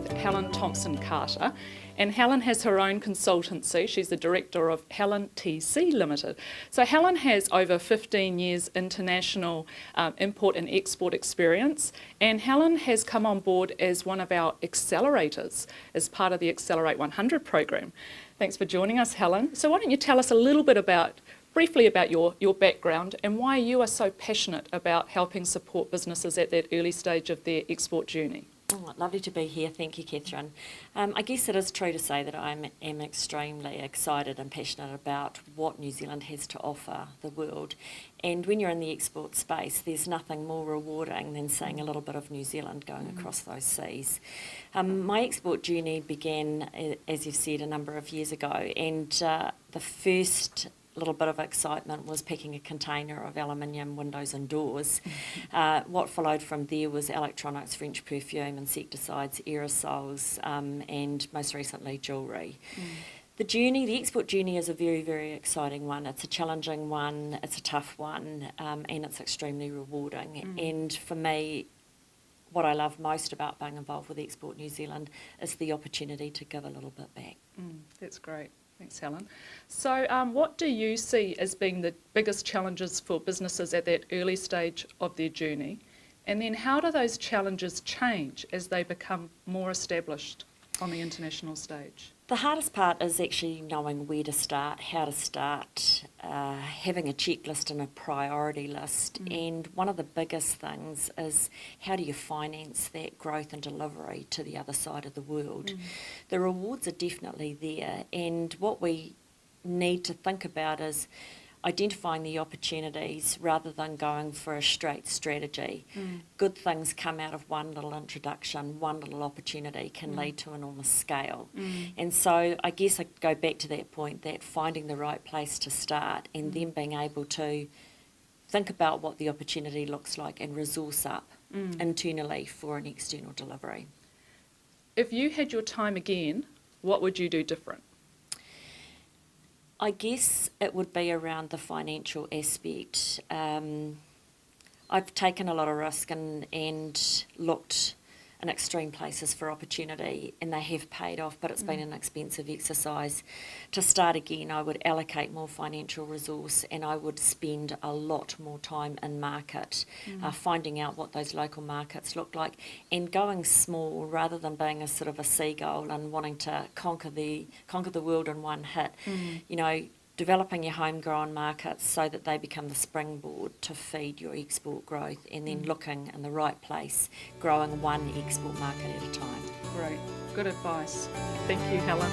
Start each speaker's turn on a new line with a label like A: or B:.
A: with Helen Thompson-Carter, and Helen has her own consultancy. She's the director of Helentc Limited. So Helen has over 15 years international import and export experience, and Helen has come on board as one of our accelerators as part of the Accelerate 100 program. Thanks for joining us, Helen. So why don't you tell us a little bit briefly about your background and why you are so passionate about helping support businesses at that early stage of their export journey.
B: Oh, lovely to be here. Thank you, Catherine. I guess it is true to say that I am extremely excited and passionate about what New Zealand has to offer the world. And when you're in the export space, there's nothing more rewarding than seeing a little bit of New Zealand going across those seas. My export journey began, as you've said, a number of years ago, and the first little bit of excitement was packing a container of aluminium windows and doors. What followed from there was electronics, French perfume, insecticides, aerosols, and most recently jewellery. The export journey is a very, very exciting one. It's a challenging one, it's a tough one, and it's extremely rewarding. And for me, what I love most about being involved with Export New Zealand is the opportunity to give a little bit back.
A: That's great. Thanks, Helen. So what do you see as being the biggest challenges for businesses at that early stage of their journey? And then how do those challenges change as they become more established on the international stage?
B: The hardest part is actually knowing where to start, how to start, having a checklist and a priority list. And one of the biggest things is how do you finance that growth and delivery to the other side of the world? The rewards are definitely there, and what we need to think about is identifying the opportunities rather than going for a straight strategy. Good things come out of one little introduction, one little opportunity can lead to enormous scale. And so I guess I go back to that point, that finding the right place to start and then being able to think about what the opportunity looks like and resource up internally for an external delivery.
A: If you had your time again, what would you do different?
B: I guess it would be around the financial aspect. I've taken a lot of risk and looked in extreme places for opportunity, and they have paid off, but it's been an expensive exercise. To start again, I would allocate more financial resource and I would spend a lot more time in market, finding out what those local markets look like and going small rather than being a sort of a seagull and wanting to conquer the world in one hit. You know, developing your homegrown markets so that they become the springboard to feed your export growth, and then looking in the right place, growing one export market at a time.
A: Great. Good advice. Thank you, Helen.